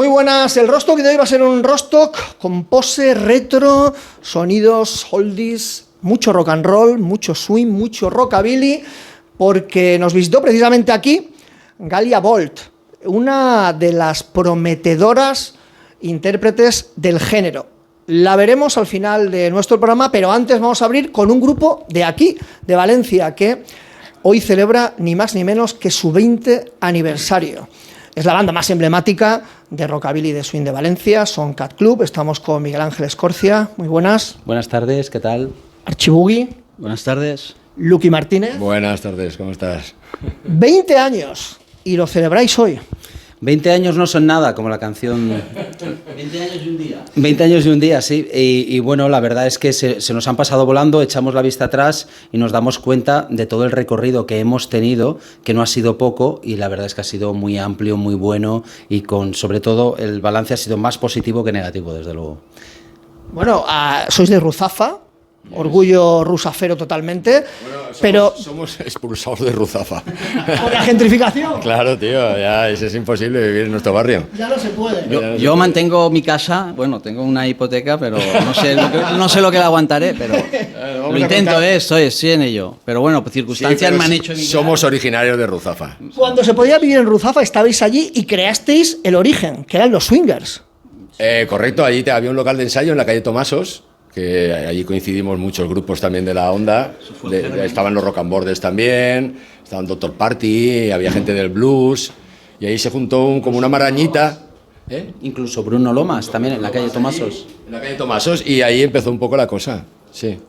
buenas, el Rostock de hoy va a ser un Rostock con pose retro, sonidos oldies, mucho rock and roll, mucho swing, mucho rockabilly, porque nos visitó precisamente aquí Galia Bolt, una de las prometedoras intérpretes del género. La veremos al final de nuestro programa, pero antes vamos a abrir con un grupo de aquí, de Valencia, que hoy celebra ni más ni menos que su 20 aniversario. Es la banda más emblemática de rockabilly de swing de Valencia, son Cat Club. Estamos con Miguel Ángel Escorcia, muy buenas. Buenas tardes, ¿qué tal? Archibugui. Buenas tardes. Luqui Martínez. Buenas tardes, ¿cómo estás? 20 años y lo celebráis hoy. 20 años no son nada, como la canción... 20 años y un día. 20 años y un día, sí. Y bueno, la verdad es que se nos han pasado volando, echamos la vista atrás y nos damos cuenta de todo el recorrido que hemos tenido, que no ha sido poco, y la verdad es que ha sido muy amplio, muy bueno, y sobre todo el balance ha sido más positivo que negativo, desde luego. Bueno, sois de Ruzafa, orgullo rusafero totalmente, pero... Somos expulsados de Ruzafa. ¿Por la gentrificación? Claro, tío, ya es imposible vivir en nuestro barrio. Ya no se puede. Yo mantengo mi casa, bueno, tengo una hipoteca, pero no sé lo que la aguantaré, pero lo intento, estoy en ello. Pero bueno, pues circunstancias me han hecho emigrar. Somos originarios de Ruzafa. Cuando se podía vivir en Ruzafa estabais allí y creasteis el origen, que eran los swingers. Correcto, allí había un local de ensayo en la calle Tomasos, que allí coincidimos muchos grupos también de la onda. Estaban los Rock and Borders también, estaban Doctor Party, había gente del blues, y ahí se juntó como una marañita. Incluso Bruno Lomas, también en la calle Tomasos. En la calle Tomasos, y ahí empezó un poco la cosa, sí.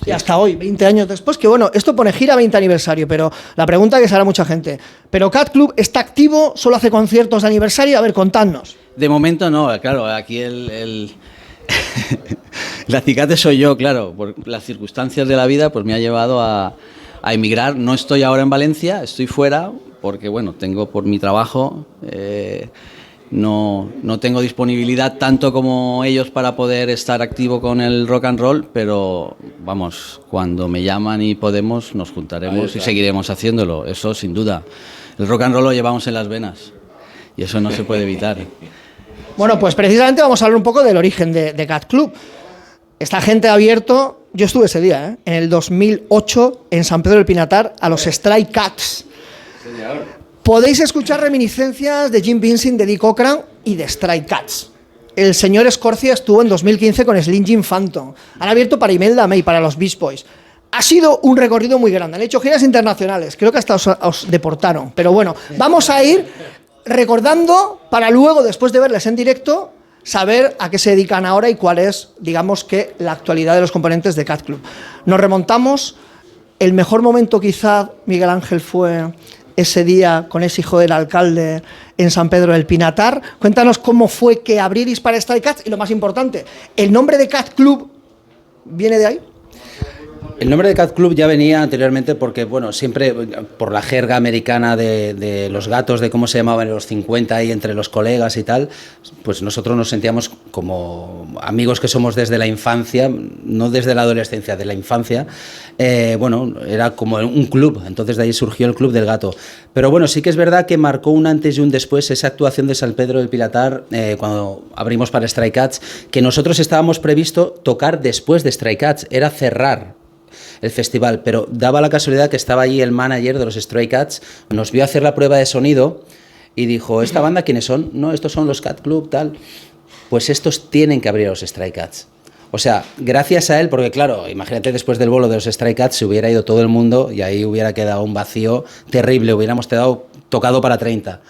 Y hasta hoy, 20 años después, que bueno, esto pone gira 20 aniversario, pero la pregunta que se hará mucha gente, ¿pero Cat Club está activo, solo hace conciertos de aniversario? A ver, contadnos. De momento no, claro, aquí el acicate soy yo, claro, por las circunstancias de la vida pues me ha llevado a emigrar. No estoy ahora en Valencia, estoy fuera, porque bueno, tengo por mi trabajo... No tengo disponibilidad tanto como ellos para poder estar activo con el rock and roll, pero vamos, cuando me llaman y podemos, nos juntaremos y seguiremos haciéndolo, eso sin duda. El rock and roll lo llevamos en las venas y eso no se puede evitar. Bueno, pues precisamente vamos a hablar un poco del origen de Cat Club. Esta gente ha abierto, yo estuve ese día, en el 2008 en San Pedro del Pinatar, a los Stray Cats. Podéis escuchar reminiscencias de Jim Vincent, de Eddie Cochran y de Stray Cats. El señor Escorcia estuvo en 2015 con Slim Jim Phantom. Han abierto para Imelda May, para los Beach Boys. Ha sido un recorrido muy grande. Han hecho giras internacionales. Creo que hasta os deportaron. Pero bueno, vamos a ir recordando para luego, después de verles en directo, saber a qué se dedican ahora y cuál es, digamos que, la actualidad de los componentes de Cat Club. Nos remontamos. El mejor momento quizá, Miguel Ángel, fue... ese día con ese hijo del alcalde en San Pedro del Pinatar. Cuéntanos cómo fue que abriréis para Stray Cats y lo más importante, ¿el nombre de Cat Club viene de ahí? El nombre de Cat Club ya venía anteriormente porque, bueno, siempre por la jerga americana de los gatos, de cómo se llamaban en los 50 ahí entre los colegas y tal, pues nosotros nos sentíamos como amigos que somos desde la infancia, no desde la adolescencia, de la infancia. Bueno, era como un club, entonces de ahí surgió el Club del Gato. Pero bueno, sí que es verdad que marcó un antes y un después esa actuación de San Pedro del Pinatar cuando abrimos para Stray Cats, que nosotros estábamos previsto tocar después de Stray Cats, era cerrar el festival, pero daba la casualidad que estaba allí el manager de los Stray Cats, nos vio hacer la prueba de sonido y dijo, ¿esta banda quiénes son? No, estos son los Cat Club, tal. Pues estos tienen que abrir a los Stray Cats. O sea, gracias a él, porque claro, imagínate después del bolo de los Stray Cats se hubiera ido todo el mundo y ahí hubiera quedado un vacío terrible, hubiéramos tocado para 30.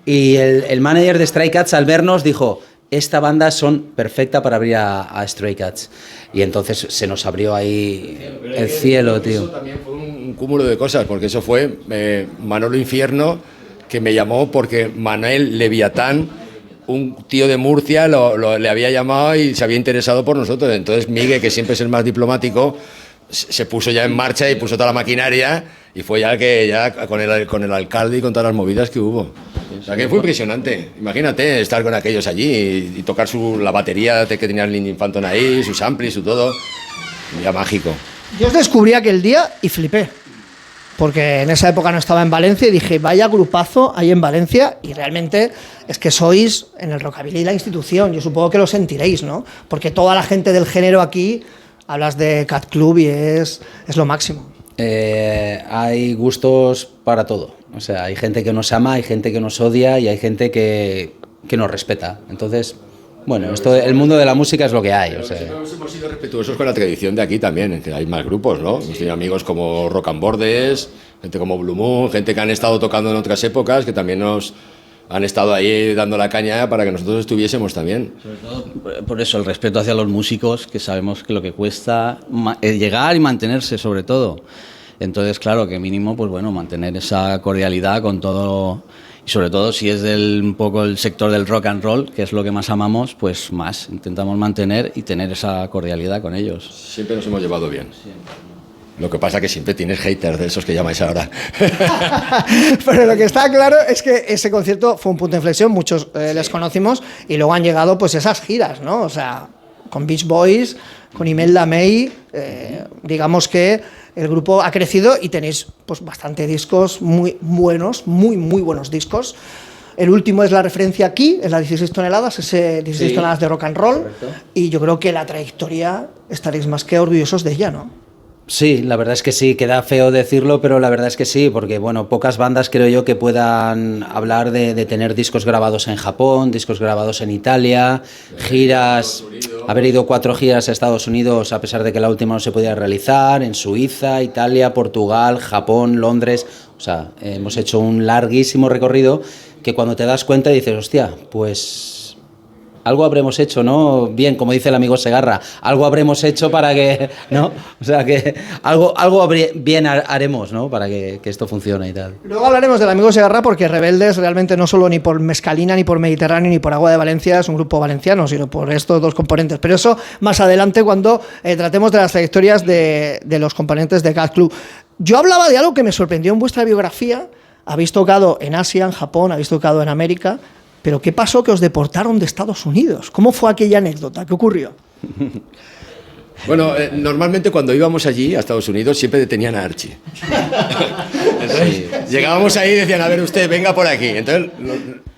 Y el manager de Stray Cats al vernos dijo, esta banda son perfecta para abrir a Stray Cats. Y entonces se nos abrió ahí el cielo, tío. Eso también fue un cúmulo de cosas, porque eso fue Manolo Infierno, que me llamó porque Manuel Leviatán, un tío de Murcia, le había llamado y se había interesado por nosotros. Entonces Miguel, que siempre es el más diplomático, se puso ya en marcha y puso toda la maquinaria y fue ya con el alcalde y con todas las movidas que hubo. O sea que fue impresionante. Imagínate estar con aquellos allí y tocar la batería que tenía el Slim Phantom ahí, sus amplis, su todo. Ya mágico. Yo os descubrí aquel día y flipé. porque en esa época no estaba en Valencia y dije, vaya grupazo hay en Valencia, y realmente es que sois en el rockabilly la institución, yo supongo que lo sentiréis, ¿no? Porque toda la gente del género aquí, hablas de Cat Club y es lo máximo. Hay gustos para todo. O sea, hay gente que nos ama, hay gente que nos odia y hay gente que nos respeta. Entonces, bueno, el mundo de la música es lo que hay. O sea. Hemos sido respetuosos con la tradición de aquí también, que hay más grupos, ¿no? Hemos tenido amigos como Rock and Bordes, gente como Blue Moon, gente que han estado tocando en otras épocas, que también nos han estado ahí dando la caña para que nosotros estuviésemos también. Sobre todo por eso, el respeto hacia los músicos, que sabemos que lo que cuesta llegar y mantenerse, sobre todo. Entonces, claro, que mínimo, pues bueno, mantener esa cordialidad con todo, y sobre todo si es un poco el sector del rock and roll, que es lo que más amamos, pues más intentamos mantener y tener esa cordialidad con ellos. Siempre nos hemos llevado bien. Lo que pasa es que siempre tienes haters de esos que llamáis ahora. Pero lo que está claro es que ese concierto fue un punto de inflexión, muchos les conocimos, y luego han llegado pues esas giras, ¿no? O sea, con Beach Boys, con Imelda May, digamos que el grupo ha crecido y tenéis pues bastante discos muy buenos, muy buenos discos. El último es la referencia aquí, es la 16 toneladas, ese 16 toneladas de rock and roll, correcto. Y yo creo que la trayectoria estaréis más que orgullosos de ella, ¿no? Sí, la verdad es que sí, queda feo decirlo, pero la verdad es que sí, porque bueno, pocas bandas creo yo que puedan hablar de tener discos grabados en Japón, discos grabados en Italia, giras, haber ido 4 giras a Estados Unidos a pesar de que la última no se podía realizar, en Suiza, Italia, Portugal, Japón, Londres, o sea, hemos hecho un larguísimo recorrido que cuando te das cuenta dices, hostia, pues algo habremos hecho, ¿no? Bien, como dice el amigo Segarra, algo habremos hecho para que, ¿no? O sea, que algo bien haremos, ¿no? Para que esto funcione y tal. Luego hablaremos del amigo Segarra porque Rebeldes realmente no solo ni por Mescalina, ni por Mediterráneo, ni por Agua de Valencia es un grupo valenciano, sino por estos dos componentes. Pero eso más adelante cuando tratemos de las trayectorias de los componentes de Cat Club. Yo hablaba de algo que me sorprendió en vuestra biografía. Habéis tocado en Asia, en Japón, habéis tocado en América. ¿Pero qué pasó que os deportaron de Estados Unidos? ¿Cómo fue aquella anécdota? ¿Qué ocurrió? Bueno, normalmente cuando íbamos allí a Estados Unidos siempre detenían a Archie. Entonces, llegábamos ahí y decían, a ver usted, venga por aquí. Entonces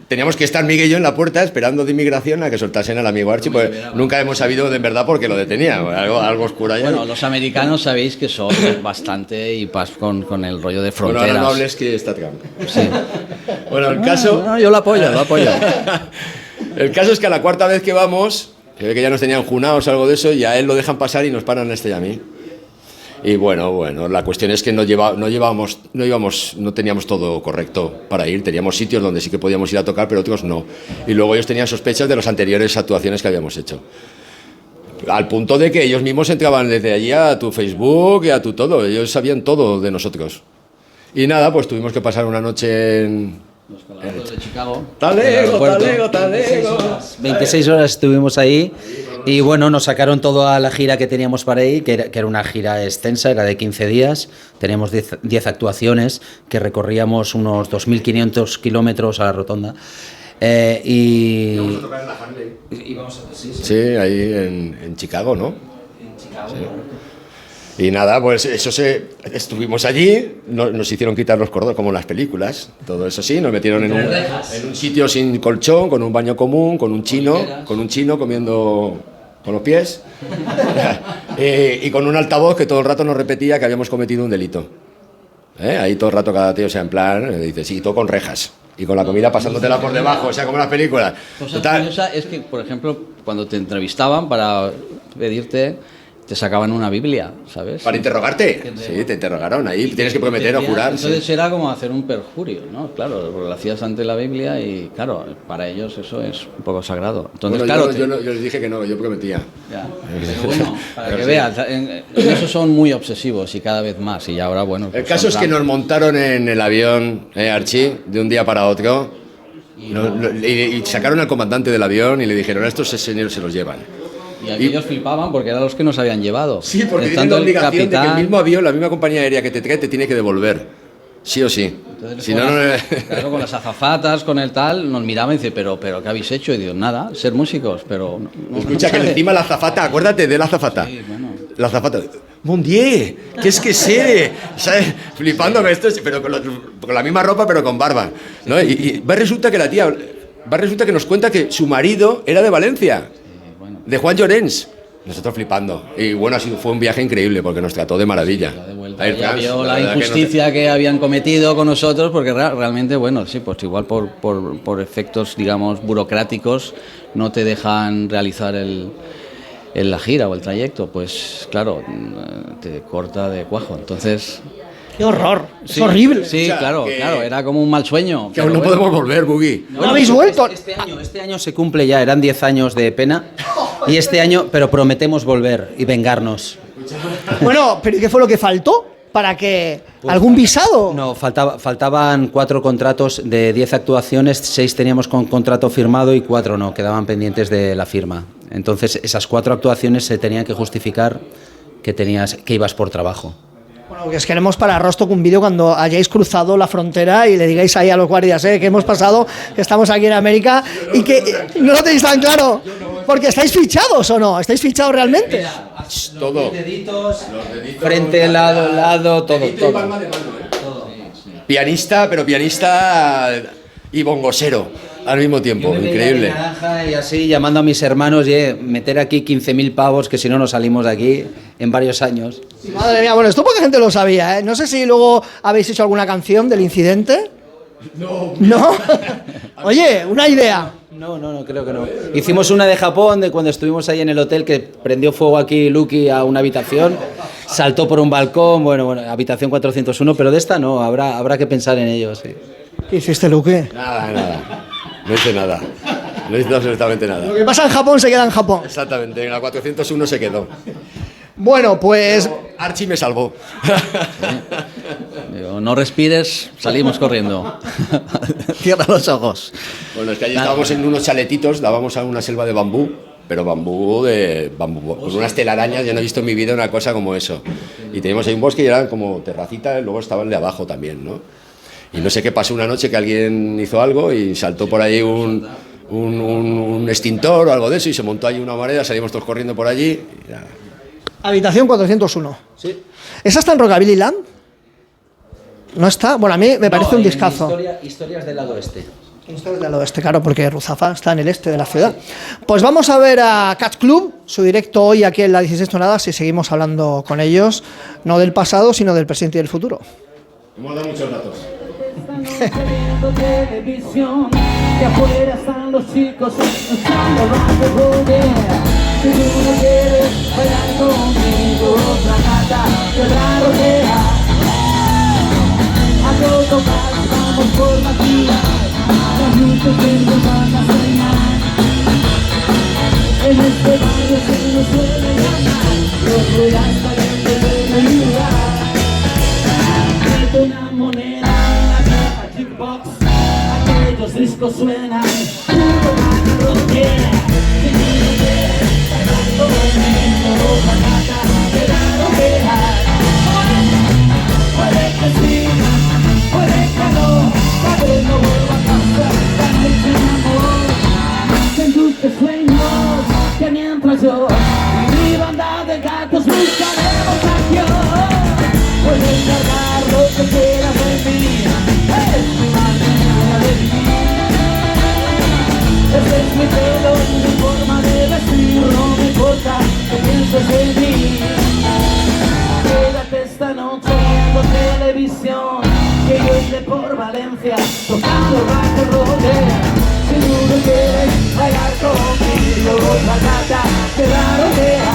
teníamos que estar Miguel y yo en la puerta esperando de inmigración a que soltasen al amigo Archie, pues nunca hemos sabido de verdad por qué lo detenía, algo oscuro allá. Bueno, los americanos sabéis que son bastante y con el rollo de fronteras. Bueno, ahora no hables que está Trump. Sí. Bueno, el caso... No, yo lo apoyo. El caso es que a la 4ª vez que vamos, se ve que ya nos tenían junados o algo de eso, y a él lo dejan pasar y nos paran a este y a mí. Y bueno, la cuestión es que no teníamos todo correcto para ir, teníamos sitios donde sí que podíamos ir a tocar, pero otros no. Y luego ellos tenían sospechas de las anteriores actuaciones que habíamos hecho. Al punto de que ellos mismos entraban desde allí a tu Facebook y a tu todo, ellos sabían todo de nosotros. Y nada, pues tuvimos que pasar una noche en... Los Colaboradores de Chicago. Talego. 26 horas estuvimos ahí y bueno, nos sacaron toda la gira que teníamos para ahí, que era una gira extensa, era de 15 días, teníamos 10 actuaciones, que recorríamos unos 2.500 kilómetros a la rotonda. Íbamos a tocar en la Harley. Sí, ahí en Chicago, ¿no? En Chicago. Sí. Y nada, pues estuvimos allí, nos hicieron quitar los cordones, como en las películas, todo eso sí, nos metieron en un sitio sin colchón, con un baño común, con un chino comiendo con los pies, y con un altavoz que todo el rato nos repetía que habíamos cometido un delito. Ahí todo el rato cada tío, o sea, en plan, dice, sí, todo con rejas. Y con la comida pasándotela por debajo, o sea, como en las películas. Cosa curiosa es que, por ejemplo, cuando te entrevistaban para pedirte... te sacaban una Biblia, ¿sabes? ¿Para interrogarte? Sí, te interrogaron. Ahí tienes que prometer o jurar. Entonces era como hacer un perjurio, ¿no? Claro, porque lo hacías ante la Biblia y, claro, para ellos eso es un poco sagrado. Entonces, bueno, claro... yo les dije que no, yo prometía. Ya, pero bueno, para que veas, en eso son muy obsesivos y cada vez más. Y ahora, bueno... El caso es que nos montaron en el avión, Archie, de un día para otro, y sacaron al comandante del avión y le dijeron, a estos señores se los llevan. Y ellos flipaban porque eran los que nos habían llevado. Sí, porque tienen la obligación de que el mismo avión, la misma compañía aérea que te trae, te tiene que devolver. Sí o sí. Entonces, si no, claro, con las azafatas, con el tal, nos miraban y dice, pero ¿qué habéis hecho? Y digo, nada, ser músicos, pero... Escucha, que encima la azafata, acuérdate de la azafata. Sí, bueno. La azafata, Mon Dieu, qu'est-ce que c'est? ¿Sabes? Flipando con esto, pero con la misma ropa, pero con barba, ¿no? Y resulta que la tía, resulta que nos cuenta que su marido era de Valencia, de Juan Llorens. Nosotros flipando. Y bueno, fue un viaje increíble porque nos trató de maravilla. Ya vio la injusticia que habían cometido con nosotros, porque realmente, bueno, sí, pues igual por efectos, digamos, burocráticos, no te dejan realizar la gira o el trayecto, pues claro, te corta de cuajo. Entonces... ¡Qué horror! Sí, ¡Es horrible! Sí, O sea, claro, era como un mal sueño. Que aún no podemos volver, Buggy. ¿No habéis vuelto? Este año se cumple ya, eran 10 años de pena. Y este año, pero prometemos volver y vengarnos. Bueno, ¿pero qué fue lo que faltó? ¿Para que algún visado? No, faltaban 4 contratos de 10 actuaciones, 6 teníamos con contrato firmado y 4 no, quedaban pendientes de la firma. Entonces, esas 4 actuaciones se tenían que justificar que ibas por trabajo. Bueno, que os queremos para Rostock un vídeo cuando hayáis cruzado la frontera y le digáis ahí a los guardias que hemos pasado, que estamos aquí en América y que no lo tenéis tan claro. Porque estáis fichados o no, estáis fichados realmente. Todo. Los deditos, frente, lado, todo. Pianista, pero pianista y bongosero al mismo tiempo, increíble. Y así llamando a mis hermanos y meter aquí 15.000 pavos que si no nos salimos de aquí en varios años. Madre mía, bueno, esto poca gente lo sabía, ¿eh? No sé si luego habéis hecho alguna canción del incidente. No. Oye, una idea. No, creo que no. Hicimos una de Japón, de cuando estuvimos ahí en el hotel, que prendió fuego aquí Lucky a una habitación, saltó por un balcón, bueno, habitación 401, pero de esta no, habrá que pensar en ello, sí. ¿Qué hiciste, Luque? Nada. No hice nada. No hice absolutamente nada. Lo que pasa en Japón se queda en Japón. Exactamente, en la 401 se quedó. Bueno, pues... Archie me salvó. Digo, no respires, salimos corriendo. Cierra los ojos. Bueno, es que allí estábamos en unos chaletitos, dábamos a una selva de bambú, pero bambú con unas telarañas, yo no he visto en mi vida una cosa como eso. Y teníamos ahí un bosque y eran como terracita, y luego estaba el de abajo también, ¿no? Y no sé qué pasó una noche que alguien hizo algo y saltó por ahí un extintor o algo de eso y se montó ahí una humareda, salimos todos corriendo por allí. Y ya. Habitación 401. Sí. ¿Esa está en Rockabilly Land? ¿No está? Bueno, a mí me parece un discazo. Historias del lado este. Historias del oeste, claro, porque Ruzafa está en el este de la ciudad. Pues vamos a ver a Cat Club, su directo hoy aquí en la 16 toneladas y seguimos hablando con ellos, no del pasado, sino del presente y del futuro. Hemos dado muchos datos. Televisión, que afuera están los chicos escuchando rock and roll, yeah. Si tú no quieres bailar conmigo, otra gata te la rodea. A todo más vamos por la vida, las luces que nos van a soñar. En este barrio se nos suele llamar los ruedas calientes de la ciudad. Mete una moneda box, aquellos discos suenan, puro rock and roll, yeah. Si tú no quieres bailar conmigo, otra gata te la rodea. Puede que sí, puede que no, tal vez no vuelva a casa, esta noche mi amor. Que en tus sueños, que mientras yo y mi banda de gatos buscaremos acción. Puedes cargar lo que quieras de mí, es mi manera de vivir. Ese es mi pelo y mi forma de vestir, no me importa que pienses en mí. Quédate esta noche viendo televisión, que yo iré por Valencia tocando rock and roll, yeah. Si tú no quieres bailar conmigo, otra gata te la rodea.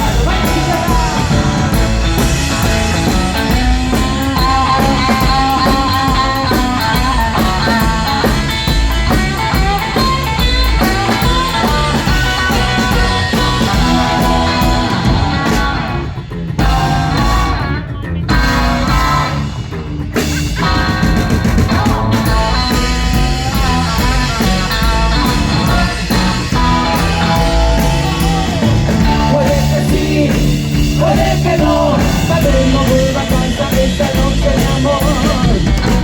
Puede que no, tal vez no vuelva a casa esta noche de amor.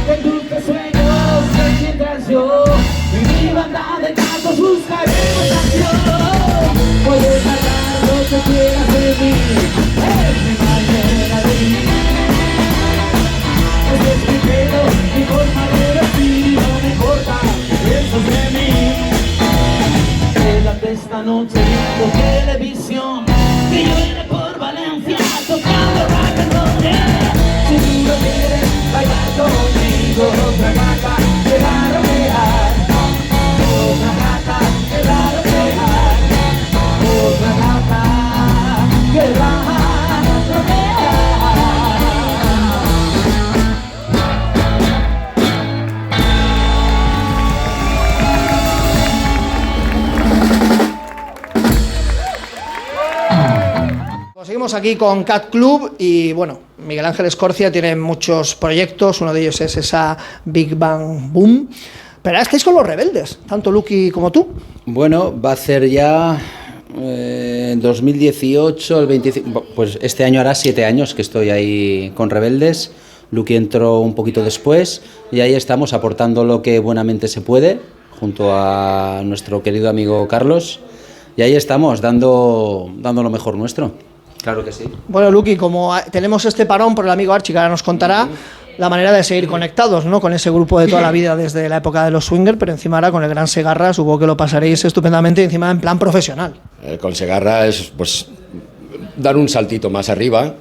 Que dulces sueños que mientras yo y mi banda de gatos buscaremos acción. Puedes hablar lo que quieras de mí, es mi manera ya no tengo televisión, que yo iré por Valencia tocando rock and roll, yeah. Si tú no quieres bailar conmigo, otra gata te va a rodear, otra gata te va a rodear, otra gata que va a rodear. Seguimos aquí con Cat Club y bueno, Miguel Ángel Escorcia tiene muchos proyectos, uno de ellos es esa Big Bang Boom, pero ahora estáis con Los Rebeldes, tanto Lucky como tú. Bueno, va a ser ya 2018, el 25, pues este año hará 7 años que estoy ahí con Rebeldes. Lucky entró un poquito después y ahí estamos aportando lo que buenamente se puede junto a nuestro querido amigo Carlos y ahí estamos dando lo mejor nuestro. Claro que sí. Bueno, Lucky, como tenemos este parón por el amigo Archie, que ahora nos contará la manera de seguir conectados, ¿no? Con ese grupo de toda la vida desde la época de los Swingers, pero encima ahora con el gran Segarra, supongo que lo pasaréis estupendamente y encima en plan profesional. Con Segarra es pues dar un saltito más arriba.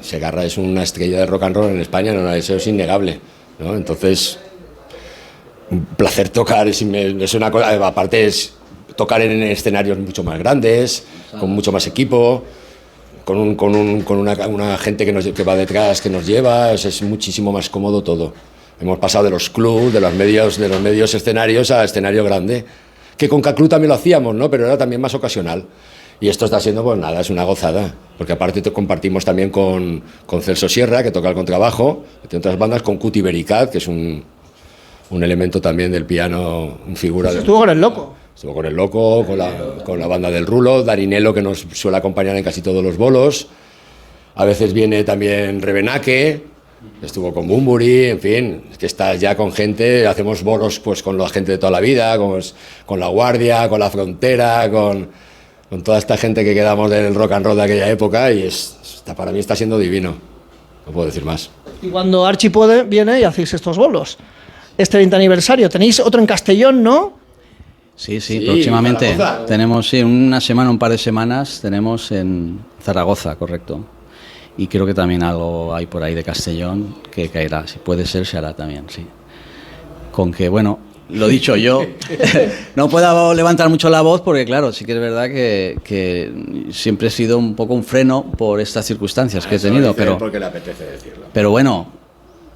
Segarra es una estrella de rock and roll en España, no, eso es innegable, ¿no? Entonces, un placer tocar, es una cosa, aparte es tocar en escenarios mucho más grandes, con mucho más equipo, con una gente que va detrás, que nos lleva, es muchísimo más cómodo todo. Hemos pasado de los clubs, de los medios escenarios a escenario grande, que con Cat Club también lo hacíamos, ¿no? Pero era también más ocasional. Y esto está siendo, pues nada, es una gozada, porque aparte compartimos también con Celso Sierra, que toca el contrabajo, entre otras bandas, con Cuti Bericat, que es un elemento también del piano, un figura. Estuvo con el Loco. Estuvo con el Loco, con la banda del Rulo, Darinelo, que nos suele acompañar en casi todos los bolos. A veces viene también Rebenaque, estuvo con Bumburi, en fin, que está ya con gente, hacemos bolos pues con la gente de toda la vida, con La Guardia, con La Frontera, con toda esta gente que quedamos del rock and roll de aquella época y para mí está siendo divino, no puedo decir más. Y cuando Archie puede, viene y hacéis estos bolos. Este 20 aniversario, tenéis otro en Castellón, ¿no? Sí, próximamente. Tenemos un par de semanas, tenemos en Zaragoza, correcto. Y creo que también algo hay por ahí de Castellón que caerá. Si puede ser, se hará también, sí. Con que, bueno, lo dicho yo, no puedo levantar mucho la voz porque, claro, sí que es verdad que siempre he sido un poco un freno por estas circunstancias que he tenido. Porque le apetece decirlo. Pero bueno,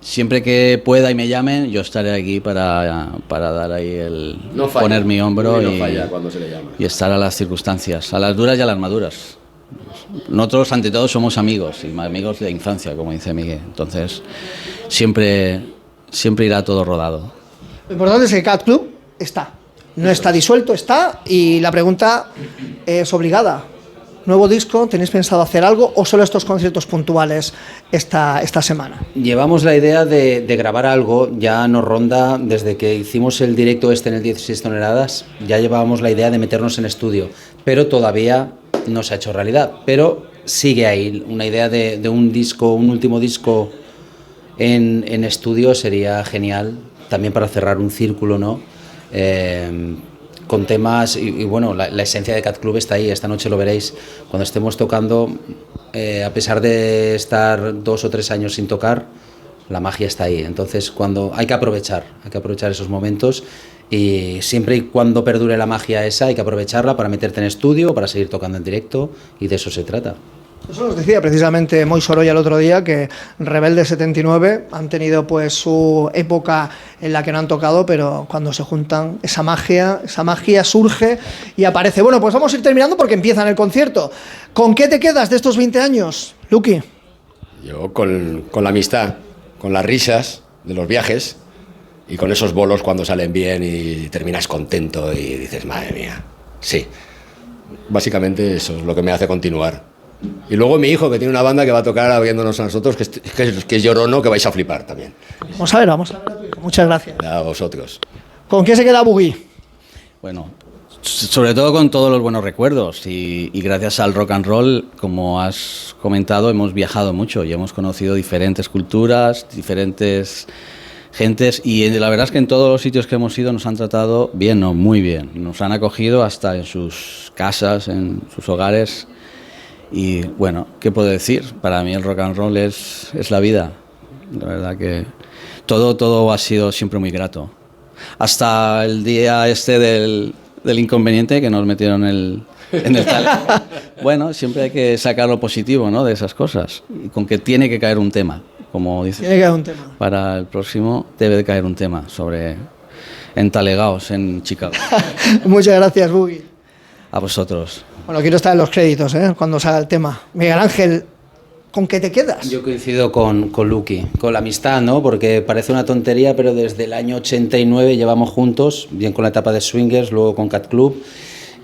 siempre que pueda y me llamen, yo estaré aquí para dar ahí poner mi hombro no falla cuando se le llama. Y estar a las circunstancias, a las duras y a las maduras. Nosotros, ante todo, somos amigos, y amigos de infancia, como dice Miguel. Entonces, siempre irá todo rodado. Lo importante es que Cat Club está. No está disuelto, está. Y la pregunta es obligada. ¿Nuevo disco? ¿Tenéis pensado hacer algo o solo estos conciertos puntuales esta semana? Llevamos la idea de grabar algo, ya nos ronda desde que hicimos el directo en el 16 toneladas, ya llevábamos la idea de meternos en estudio, pero todavía no se ha hecho realidad, pero sigue ahí, una idea de un disco, un último disco en estudio sería genial, también para cerrar un círculo, ¿no? Con temas y bueno, la esencia de Cat Club está ahí, esta noche lo veréis, cuando estemos tocando, a pesar de estar 2 o 3 años sin tocar, la magia está ahí, entonces hay que aprovechar esos momentos y siempre y cuando perdure la magia esa hay que aprovecharla para meterte en estudio, para seguir tocando en directo y de eso se trata. Eso nos decía precisamente Moi Sorolla el otro día, que Rebelde 79 han tenido pues su época en la que no han tocado, pero cuando se juntan esa magia surge y aparece. Bueno, pues vamos a ir terminando porque empieza el concierto. ¿Con qué te quedas de estos 20 años, Lucky? Yo con la amistad, con las risas de los viajes y con esos bolos cuando salen bien y terminas contento y dices, madre mía, sí. Básicamente eso es lo que me hace continuar. Y luego mi hijo, que tiene una banda que va a tocar abriéndonos a nosotros, que es Llorono, que vais a flipar también. Vamos a ver a tu hijo. Muchas gracias. A vosotros. ¿Con qué se queda Boogie? Bueno, sobre todo con todos los buenos recuerdos y gracias al rock and roll, como has comentado, hemos viajado mucho y hemos conocido diferentes culturas, diferentes gentes, y la verdad es que en todos los sitios que hemos ido nos han tratado bien, no, muy bien. Nos han acogido hasta en sus casas, en sus hogares. Y bueno, ¿qué puedo decir? Para mí el rock and roll es la vida. La verdad que todo ha sido siempre muy grato. Hasta el día este del inconveniente que nos metieron en el talego. Bueno, siempre hay que sacar lo positivo, ¿no?, de esas cosas. Y con que tiene que caer un tema, como dice. Tiene que haber un tema. Para el próximo debe de caer un tema sobre entalegaos en Chicago. Muchas gracias, Boogie. A vosotros. Bueno, quiero estar en los créditos, cuando salga el tema. Miguel Ángel, ¿con qué te quedas? Yo coincido con Lucky, con la amistad, ¿no? Porque parece una tontería, pero desde el año 89 llevamos juntos, bien con la etapa de Swingers, luego con Cat Club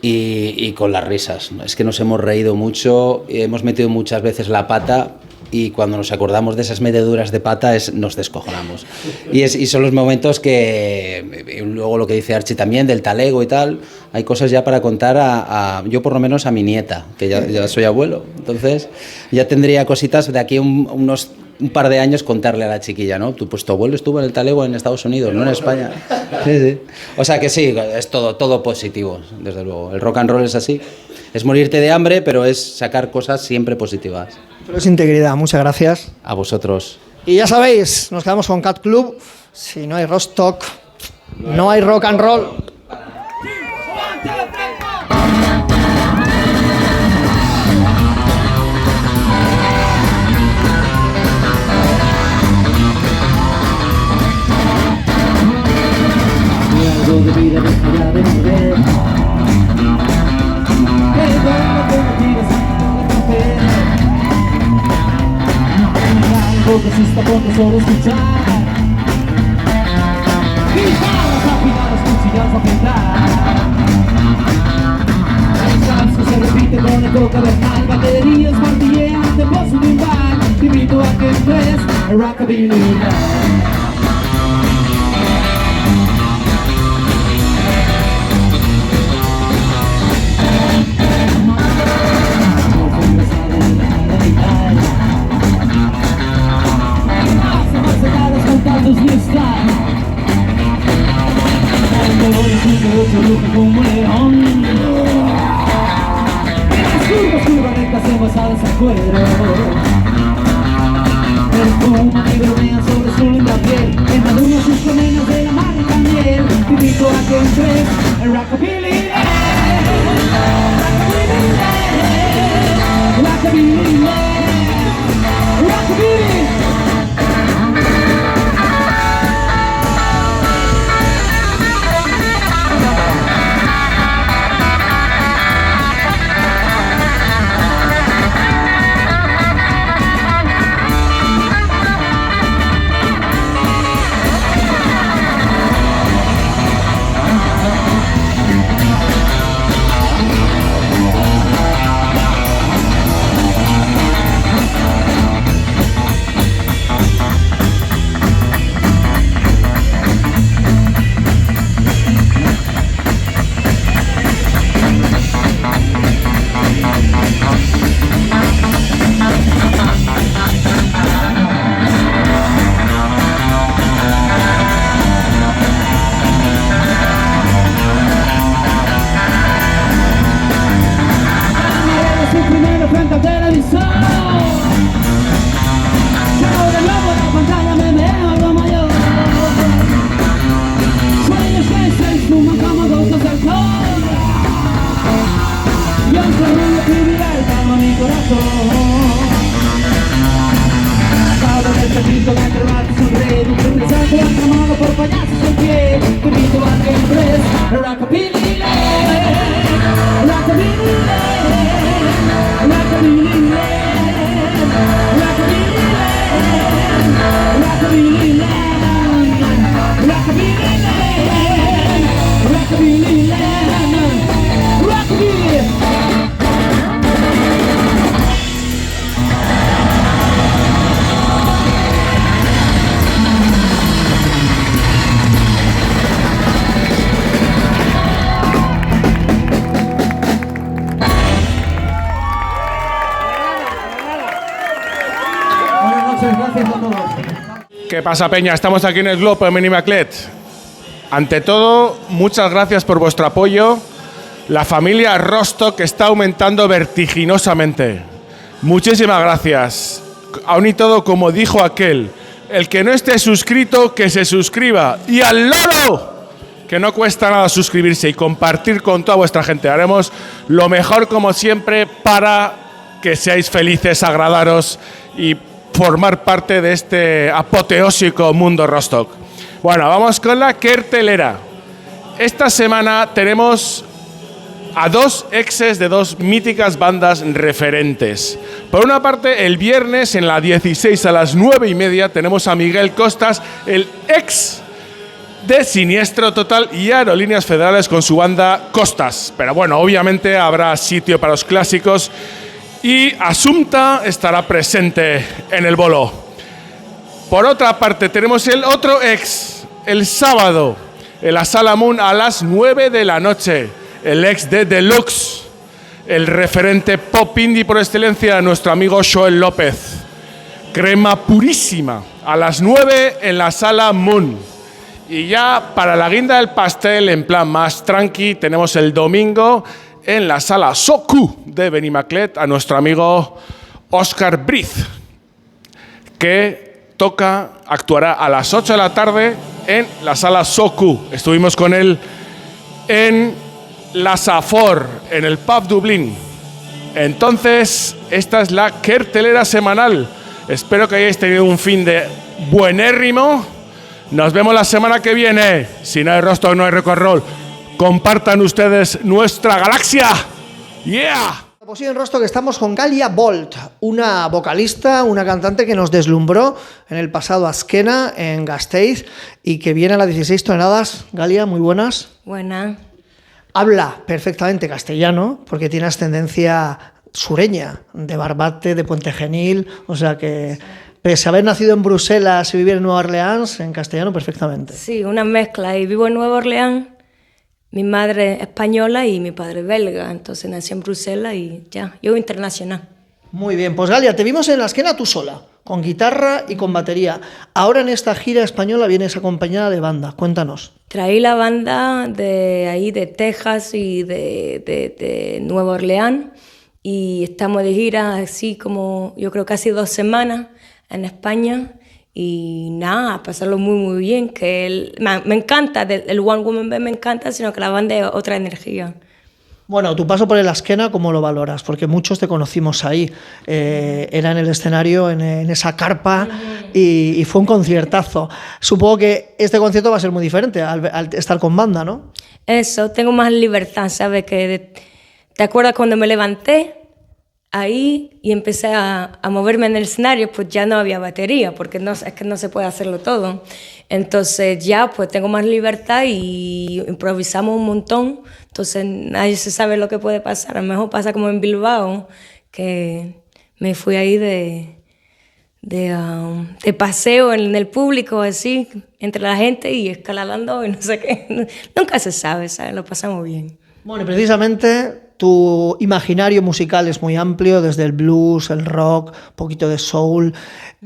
y con las risas. Es que nos hemos reído mucho, hemos metido muchas veces la pata y cuando nos acordamos de esas meteduras de pata nos descojonamos. Y son los momentos que, y luego lo que dice Archie también, del talego y tal, hay cosas ya para contar yo por lo menos a mi nieta, que ya soy abuelo, entonces ya tendría cositas de aquí un par de años contarle a la chiquilla, ¿no? Pues tu abuelo estuvo en el talego en Estados Unidos, no en España. Sí. O sea que sí, es todo positivo, desde luego. El rock and roll es así, es morirte de hambre, pero es sacar cosas siempre positivas. Pero es integridad, muchas gracias. A vosotros. Y ya sabéis, nos quedamos con Cat Club. Si no hay Rostock, no hay rock and roll. Algo de vida más allá de mover. Que todo que me tires a romper. Algo que se está pronto solo escuchar. Guitarras afinadas, cuchillas a pintar. El salso se repite con el coca vernal. Baterías martillean de voz de un bar. Te invito a que entres a Rockabilly Night. Como león. Las curvas curvanetas envasadas a cuero. Perfuma y bromean sobre su linda piel. Enmaduran sus caminos de la mar también. Te invito a que entres en Rockabilly Night. Rockabilly Night. Rockabilly. Gracias a todos. ¿Qué pasa, Peña? Estamos aquí en el Globo de Benimaclet. Ante todo, muchas gracias por vuestro apoyo. La familia Rostock está aumentando vertiginosamente. Muchísimas gracias. Aún y todo, como dijo aquel, el que no esté suscrito, que se suscriba. ¡Y al loro! Que no cuesta nada suscribirse y compartir con toda vuestra gente. Haremos lo mejor, como siempre, para que seáis felices, agradaros y formar parte de este apoteósico mundo Rostock. Bueno, vamos con la cartelera. Esta semana tenemos a dos exes de dos míticas bandas referentes. Por una parte, el viernes en la 16 a las 9:30 tenemos a Miguel Costas, el ex de Siniestro Total y Aerolíneas Federales con su banda Costas. Pero bueno, obviamente habrá sitio para los clásicos y Asunta estará presente en el bolo. Por otra parte, tenemos el otro ex, el sábado, en la Sala Moon a las 9 de la noche. El ex de Deluxe, el referente pop indie por excelencia, nuestro amigo Joel López. Crema purísima, a las 9 en la Sala Moon. Y ya para la guinda del pastel, en plan más tranqui, tenemos el domingo en la Sala Soku de Benimaclet a nuestro amigo Oscar Briz, que actuará a las 8 de la tarde en la Sala Soku. Estuvimos con él en la Safor, en el Pub Dublín. Entonces, esta es la cartelera semanal. Espero que hayáis tenido un fin de buenérrimo. Nos vemos la semana que viene. Si no hay Rostock, no hay Rock and Roll. Compartan ustedes nuestra galaxia. ¡Yeah! Pues sí, en Rostock estamos con Galia Bolt, una vocalista, una cantante que nos deslumbró en el pasado Azkena, en Gasteiz, y que viene a las 16 toneladas. Galia, muy buenas. Buena. Habla perfectamente castellano, porque tiene ascendencia sureña, de Barbate, de Puente Genil, o sea que, pese a haber nacido en Bruselas y vivir en Nueva Orleans, en castellano perfectamente. Sí, una mezcla. Y vivo en Nueva Orleans, mi madre es española y mi padre belga, entonces nací en Bruselas y ya, yo internacional. Muy bien, pues Galia, te vimos en la Azkena tú sola, con guitarra y con batería. Ahora en esta gira española vienes acompañada de banda, cuéntanos. Traí la banda de ahí, de Texas y de Nueva Orleans, y estamos de gira así como, yo creo casi 2 semanas en España, y nada, pasarlo muy muy bien, que me encanta, el One Woman Band me encanta, sino que la banda es otra energía. Bueno, tu paso por el Azkena, ¿cómo lo valoras? Porque muchos te conocimos ahí, era en el escenario, en esa carpa, y fue un conciertazo. Supongo que este concierto va a ser muy diferente al estar con banda, ¿no? Eso, tengo más libertad, ¿sabes? ¿Te acuerdas cuando me levanté ahí y empecé a moverme en el escenario? Pues ya no había batería, porque es que no se puede hacerlo todo. Entonces ya pues tengo más libertad y improvisamos un montón. Entonces nadie se sabe lo que puede pasar. A lo mejor pasa como en Bilbao, que me fui ahí de paseo en el público, así, entre la gente y escaladando y no sé qué. Nunca se sabe, ¿sabes? Lo pasamos bien. Bueno, y precisamente tu imaginario musical es muy amplio, desde el blues, el rock, un poquito de soul.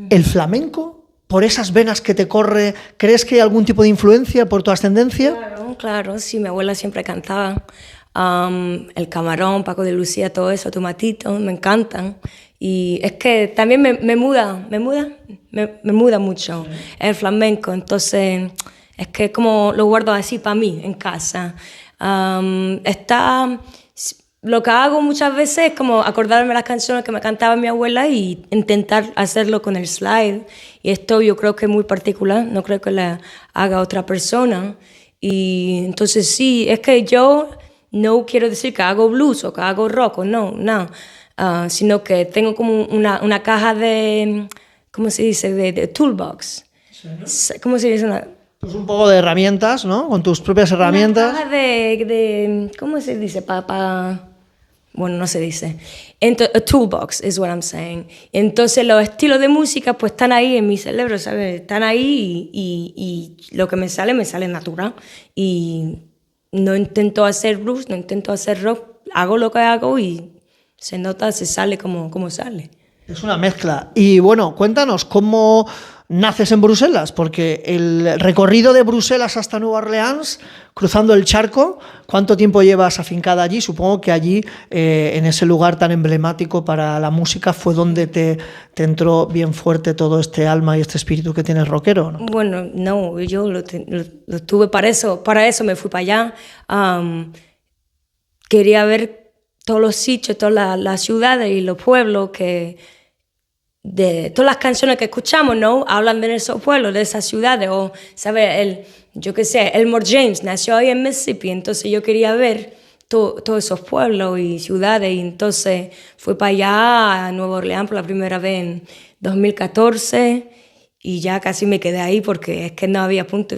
¿El flamenco? ¿Por esas venas que te corre, crees que hay algún tipo de influencia por tu ascendencia? Claro, sí, mi abuela siempre cantaba. El Camarón, Paco de Lucía, todo eso, Tomatito, me encantan. Y es que también me muda mucho el flamenco, entonces es que como lo guardo así para mí, en casa. Lo que hago muchas veces es como acordarme las canciones que me cantaba mi abuela y intentar hacerlo con el slide. Y esto yo creo que es muy particular, no creo que la haga otra persona. Y entonces sí, es que yo no quiero decir que hago blues o que hago rock, o no, sino que tengo como una caja de, ¿cómo se dice? De toolbox. ¿Sí? ¿Cómo se dice? Pues un poco de herramientas, ¿no? Con tus propias herramientas. Una caja de ¿cómo se dice? Bueno, no se dice. A toolbox is what I'm saying. Entonces los estilos de música pues están ahí en mi cerebro, ¿sabes? Están ahí y lo que me sale natural. Y no intento hacer blues, no intento hacer rock, hago lo que hago y se sale como sale. Es una mezcla. Y bueno, cuéntanos cómo naces en Bruselas, porque el recorrido de Bruselas hasta Nueva Orleans, cruzando el charco, ¿cuánto tiempo llevas afincada allí? Supongo que allí, en ese lugar tan emblemático para la música, fue donde te entró bien fuerte todo este alma y este espíritu que tienes rockero, ¿no? Bueno, no, yo lo tuve para eso me fui para allá. Quería ver todos los sitios, todas las ciudades y los pueblos de todas las canciones que escuchamos, ¿no? Hablan de esos pueblos, de esas ciudades, o, ¿sabes? Yo qué sé, Elmore James nació ahí en Mississippi, entonces yo quería ver todos esos pueblos y ciudades, y entonces fui para allá, a Nueva Orleans, por la primera vez en 2014, y ya casi me quedé ahí porque es que no había punto,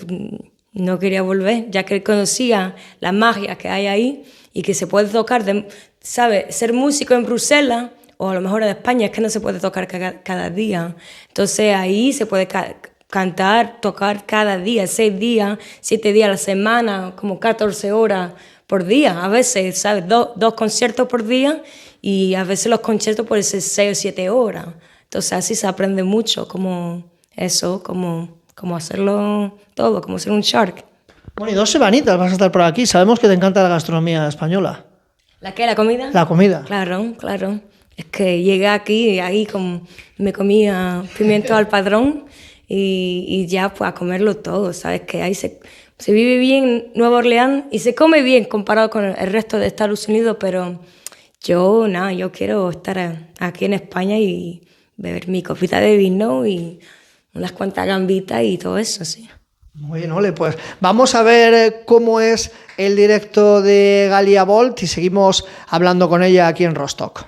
no quería volver, ya que conocía la magia que hay ahí y que se puede tocar, ¿sabes? Ser músico en Bruselas, o a lo mejor en España, es que no se puede tocar cada día. Entonces ahí se puede cantar, tocar cada día, 6 días, 7 días a la semana, como 14 horas por día. A veces, ¿sabes? Dos conciertos por día, y a veces los conciertos pueden ser 6 o 7 horas. Entonces así se aprende mucho, como hacerlo todo, como ser un shark. Bueno, y 2 semanitas vas a estar por aquí. Sabemos que te encanta la gastronomía española. ¿La qué? ¿La comida? La comida. Claro. Es que llegué aquí y ahí me comía pimiento al padrón y ya pues a comerlo todo, ¿sabes? Que ahí se vive bien en Nueva Orleans y se come bien comparado con el resto de Estados Unidos, pero yo quiero estar aquí en España y beber mi copita de vino y unas cuantas gambitas y todo eso, sí. Muy bien, Ole, pues vamos a ver cómo es el directo de Galia Volt y seguimos hablando con ella aquí en Rostock.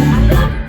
I love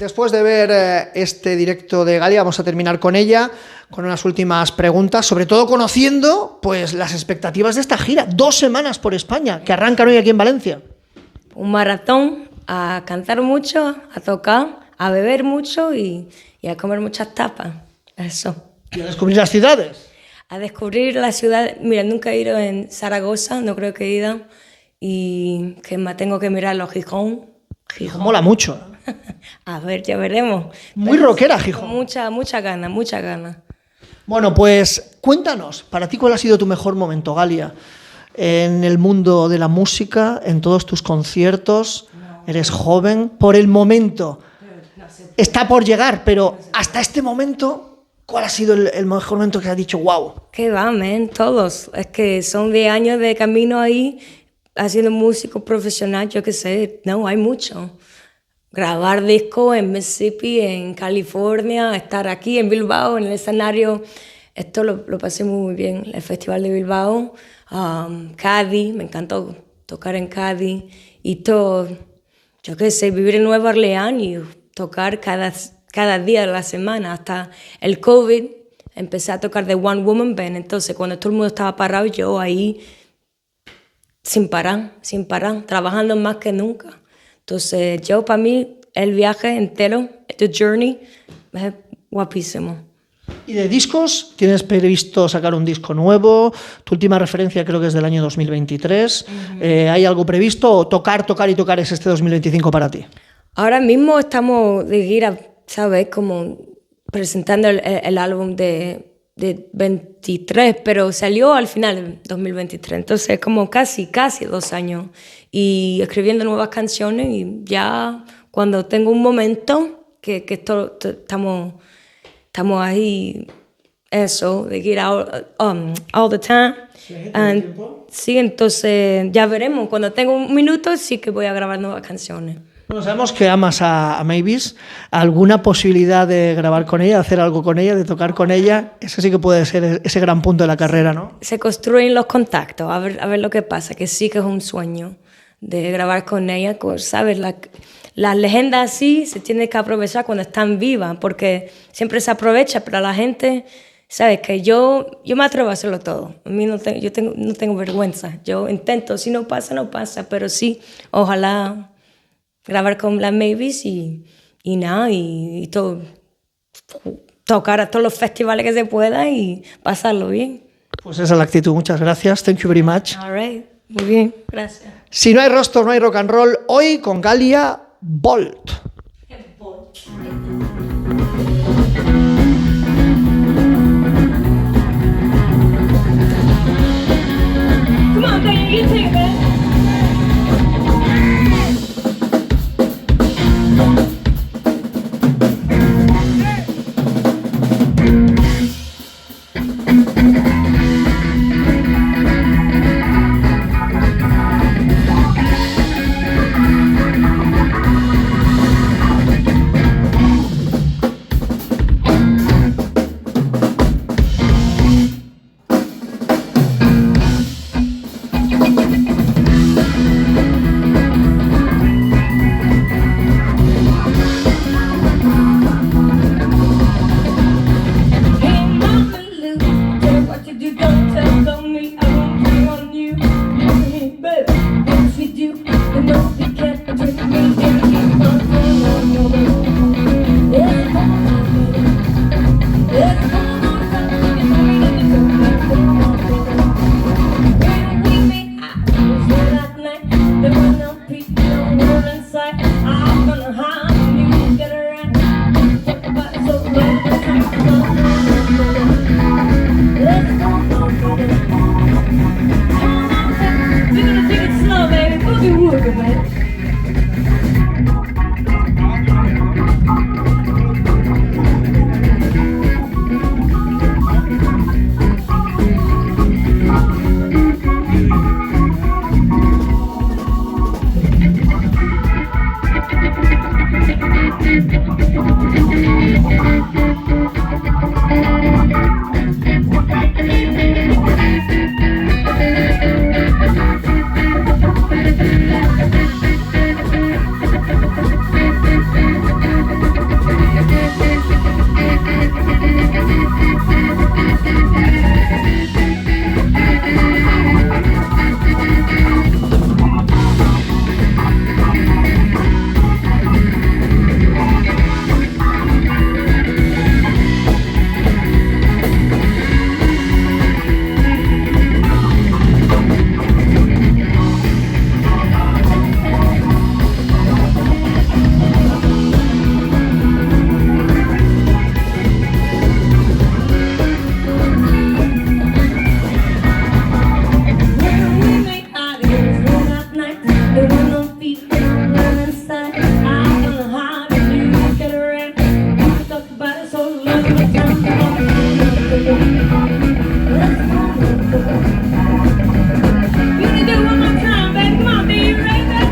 Después de ver este directo de Galia, vamos a terminar con ella, con unas últimas preguntas, sobre todo conociendo pues, las expectativas de esta gira. 2 semanas por España, que arrancan hoy aquí en Valencia. Un maratón, a cantar mucho, a tocar, a beber mucho y a comer muchas tapas. Eso. Y a descubrir las ciudades. A descubrir la ciudad. Mira, nunca he ido en Zaragoza, no creo que he ido. Y que me tengo que mirar los Gijón. Gijón mola mucho. A ver, ya veremos. Muy rockera, Gijón. Mucha gana, mucha gana. Bueno, pues cuéntanos, para ti, ¿cuál ha sido tu mejor momento, Galia? En el mundo de la música, en todos tus conciertos, eres joven, por el momento está por llegar, pero hasta este momento, ¿cuál ha sido el mejor momento que has dicho, wow? ¿Qué va, man? Todos. Es que son 10 años de camino ahí, haciendo músico profesional, yo qué sé, no, hay mucho. Grabar discos en Mississippi, en California, estar aquí en Bilbao, en el escenario, esto lo pasé muy bien, el Festival de Bilbao, Cádiz, me encantó tocar en Cádiz, y todo, yo qué sé, vivir en Nueva Orleans y tocar cada día de la semana, hasta el COVID, empecé a tocar de One Woman Band, entonces cuando todo el mundo estaba parado, yo ahí, sin parar, trabajando más que nunca. Entonces, yo para mí, el viaje entero, the journey, es guapísimo. ¿Y de discos? ¿Tienes previsto sacar un disco nuevo? Tu última referencia creo que es del año 2023. ¿Hay algo previsto o tocar es este 2025 para ti? Ahora mismo estamos de gira, ¿sabes? Como presentando el álbum de 23, pero salió al final de 2023, entonces como casi 2 años y escribiendo nuevas canciones y ya cuando tengo un momento que estamos ahí, eso, de ir all the time. Sí, entonces ya veremos, cuando tengo un minuto sí que voy a grabar nuevas canciones. Bueno, sabemos que amas a Mavis. ¿Alguna posibilidad de grabar con ella, de hacer algo con ella, de tocar con ella? Ese sí que puede ser ese gran punto de la carrera, ¿no? Se construyen los contactos, a ver lo que pasa, que sí que es un sueño de grabar con ella, pues, ¿sabes? Las leyendas así se tienen que aprovechar cuando están vivas, porque siempre se aprovecha, pero la gente, ¿sabes? Que yo me atrevo a hacerlo todo. A mí no tengo vergüenza. Yo intento, si no pasa, no pasa, pero sí, ojalá grabar con las Mavis y nada, y todo, tocar a todos los festivales que se pueda y pasarlo bien. Pues esa es la actitud. Muchas gracias. Thank you very much. All right. Muy bien, gracias. Si no hay rostro, no hay rock and roll. Hoy con Galia Bolt. Come on, baby, you take it, man. Gonna do it one more time, baby. Come on, baby, right there.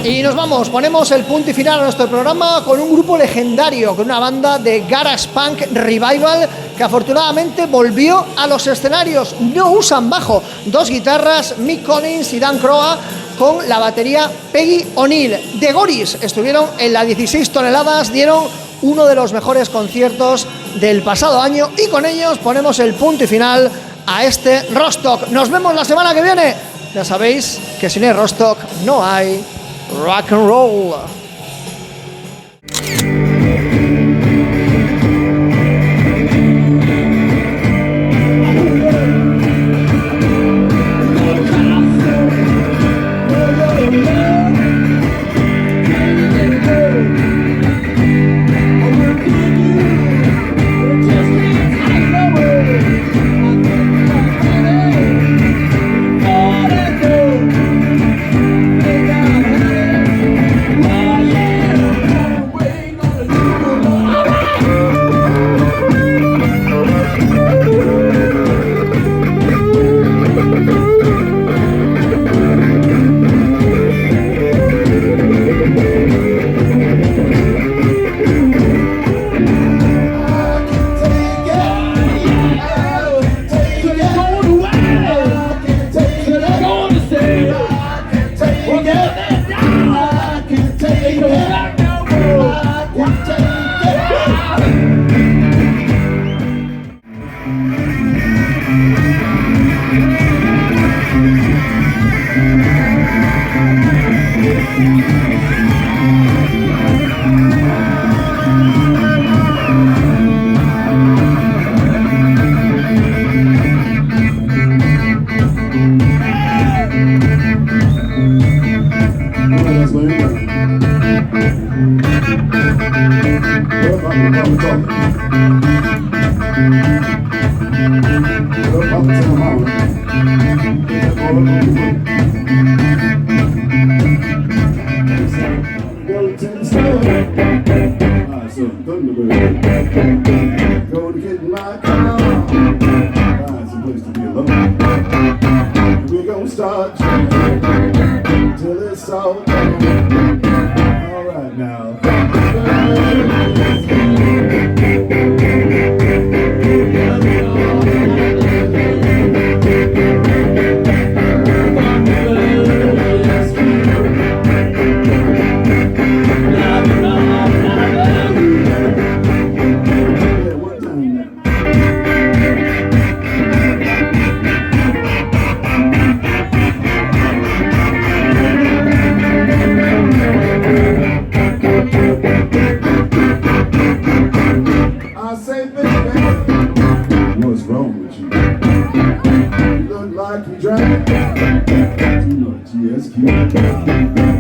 Y nos vamos, ponemos el punto y final a nuestro programa con un grupo legendario, con una banda de Garage Punk Revival que afortunadamente volvió a los escenarios. No usan bajo, 2 guitarras, Mick Collins y Dan Croa, con la batería Peggy O'Neill. The Goris estuvieron en la 16 toneladas, dieron uno de los mejores conciertos del pasado año y con ellos ponemos el punto y final a este Rostock. Nos vemos la semana que viene. Ya sabéis que sin el Rostock no hay rock and roll. Like you drank too much ESQ.